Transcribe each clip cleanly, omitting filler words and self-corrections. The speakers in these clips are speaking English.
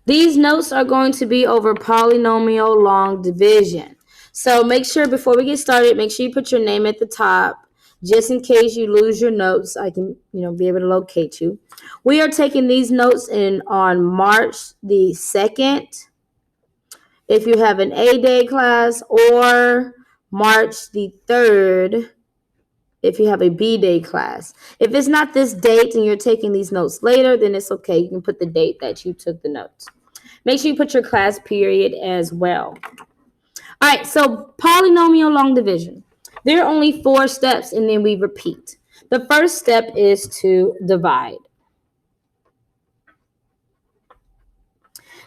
These notes are going to be over polynomial long division. So make sure before we get started, make sure you put your name at the top, just in case you lose your notes. I can, be able to locate you. We are taking these notes on March the 2nd, if you have an A-Day class, or March the 3rd, if you have a B-Day class. If it's not this date and you're taking these notes later, then it's okay. You can put the date that you took the notes. Make sure you put your class period as well. All right, so polynomial long division. There are only 4 steps, and then we repeat. The first step is to divide.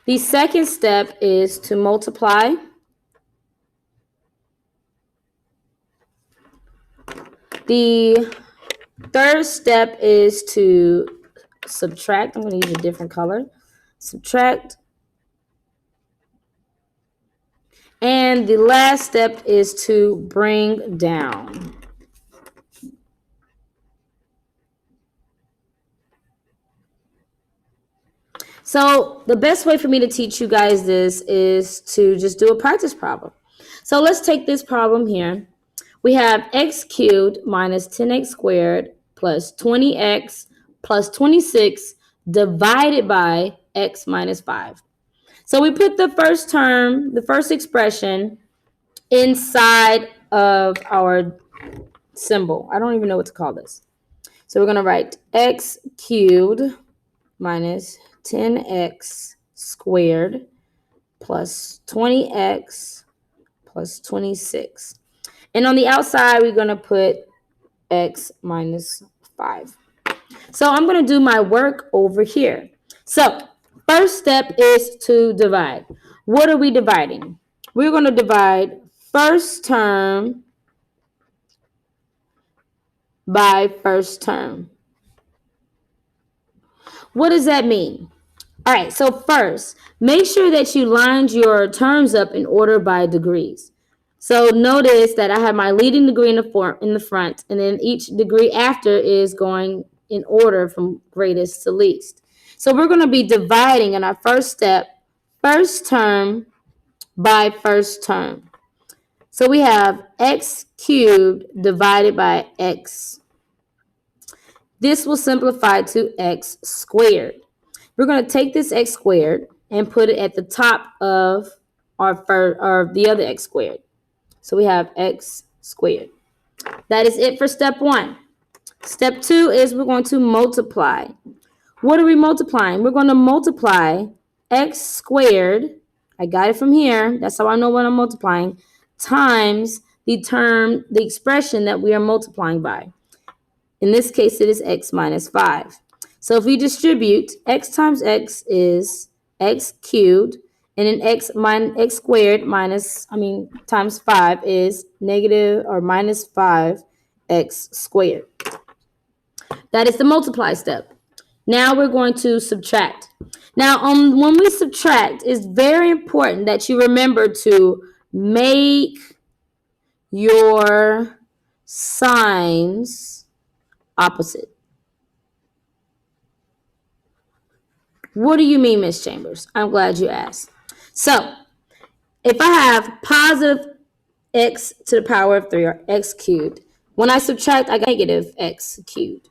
The second step is to multiply. The third step is to subtract. I'm going to use a different color. Subtract. And the last step is to bring down. So the best way for me to teach you guys this is to just do a practice problem. So let's take this problem here. We have x cubed minus 10x squared plus 20x plus 26 divided by x minus 5. So we put the first term, the first expression, inside of our symbol. I don't even know what to call this. So we're going to write x cubed minus 10x squared plus 20x plus 26. And on the outside, we're going to put x minus 5. So I'm going to do my work over here. So first step is to divide. What are we dividing? We're going to divide first term by first term. What does that mean? All right, so first, make sure that you lined your terms up in order by degrees. So notice that I have my leading degree in the front, and then each degree after is going in order from greatest to least. So we're going to be dividing in our first step, first term by first term. So we have x cubed divided by x. This will simplify to x squared. We're going to take this x squared and put it at the top of the other x squared. So we have x squared. That is it for step 1. Step 2 is we're going to multiply. What are we multiplying? We're going to multiply x squared. I got it from here. That's how I know what I'm multiplying. Times the expression that we are multiplying by. In this case, it is x minus 5. So if we distribute, x times x is x cubed, and then x squared times 5 is negative or minus 5x squared. That is the multiply step. Now we're going to subtract. Now, when we subtract, it's very important that you remember to make your signs opposite. What do you mean, Miss Chambers? I'm glad you asked. So, if I have positive x to the power of 3, or x cubed, when I subtract, I got negative x cubed.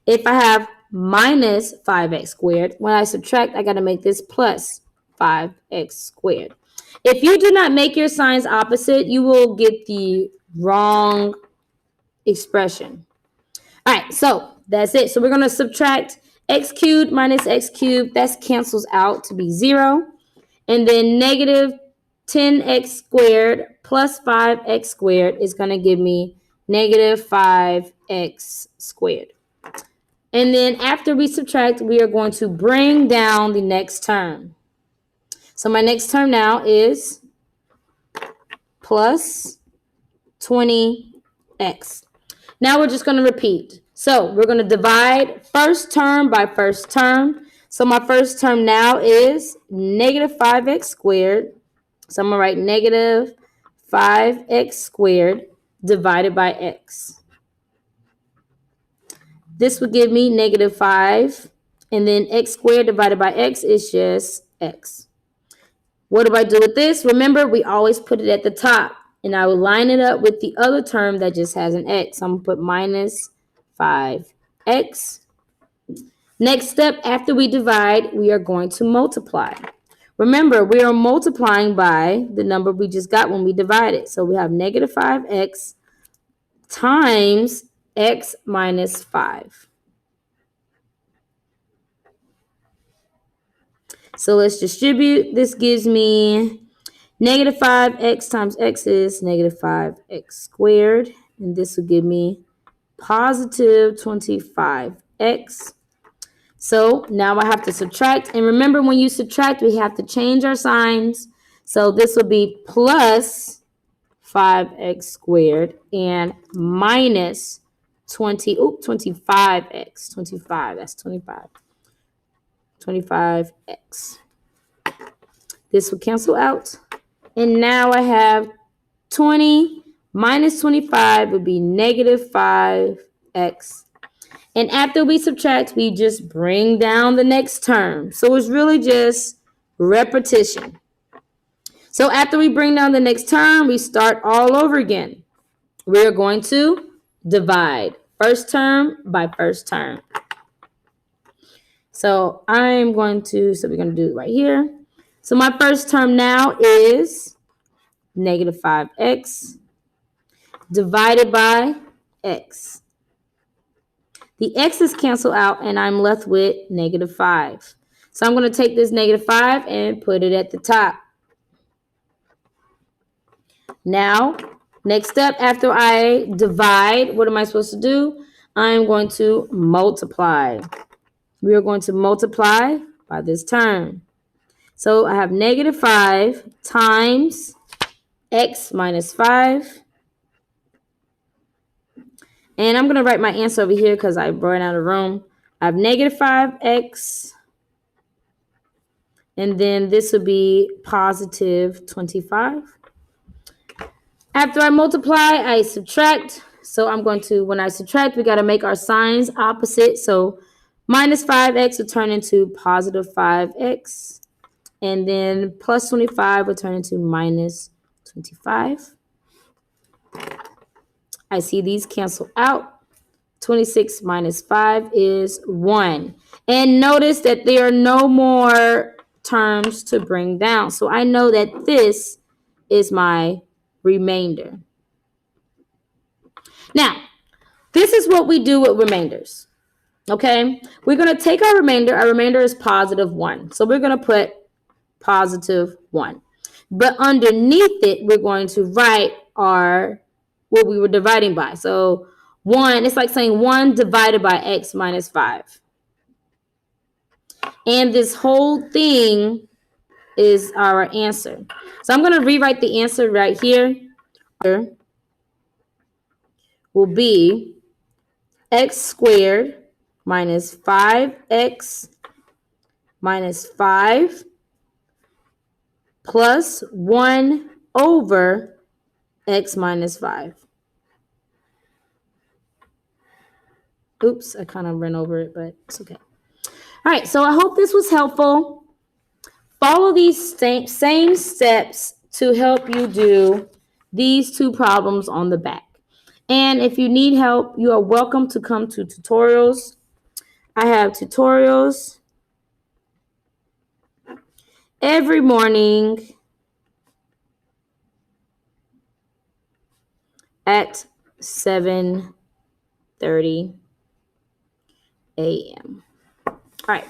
If I have minus 5x squared, when I subtract, I got to make this plus 5x squared. If you do not make your signs opposite, you will get the wrong expression. All right, so that's it. So we're going to subtract x cubed minus x cubed. That cancels out to be 0. And then negative 10x squared plus 5x squared is going to give me negative 5x squared. And then after we subtract, we are going to bring down the next term. So my next term now is plus 20x. Now we're just going to repeat. So we're going to divide first term by first term. So my first term now is negative 5x squared. So I'm going to write negative 5x squared divided by x. This would give me negative 5. And then x squared divided by x is just x. What do I do with this? Remember, we always put it at the top. And I will line it up with the other term that just has an x. I'm going to put minus 5x. Next step, after we divide, we are going to multiply. Remember, we are multiplying by the number we just got when we divided. So we have negative 5x times x minus 5. So let's distribute. This gives me negative 5x times x is negative 5x squared. And this will give me positive 25x. So now I have to subtract. And remember, when you subtract, we have to change our signs. So this will be plus 5x squared and minus 25x. 25, that's 25. 25x. This will cancel out. And now I have 20 minus 25 would be negative 5x. And after we subtract, we just bring down the next term. So it's really just repetition. So after we bring down the next term, we start all over again. We are going to divide first term by first term. So we're going to do it right here. So my first term now is negative 5x divided by x. The x's cancel out and I'm left with negative 5. So I'm going to take this negative 5 and put it at the top. Now, next step after I divide, what am I supposed to do? I'm going to multiply. We are going to multiply by this term. So I have negative 5 times x minus 5. And I'm going to write my answer over here because I ran out of room. I have negative 5x. And then this would be positive 25. After I multiply, I subtract. So I'm going to, when I subtract, we got to make our signs opposite. So minus 5x will turn into positive 5x. And then plus 25 will turn into minus 25. I see these cancel out. 26 minus 5 is 1. And notice that there are no more terms to bring down. So I know that this is my remainder. Now, this is what we do with remainders. Okay? We're going to take our remainder. Our remainder is positive 1. So we're going to put positive 1. But underneath it, we're going to write what we were dividing by. So 1, it's like saying 1 divided by x minus 5. And this whole thing is our answer. So I'm going to rewrite the answer right here. Will be x squared minus 5x minus 5 plus 1 over x minus 5. Oops, I kind of ran over it, but it's okay. All right, so I hope this was helpful. Follow these same steps to help you do these two problems on the back. And if you need help, you are welcome to come to tutorials. I have tutorials every morning at 7:30 a.m. All right.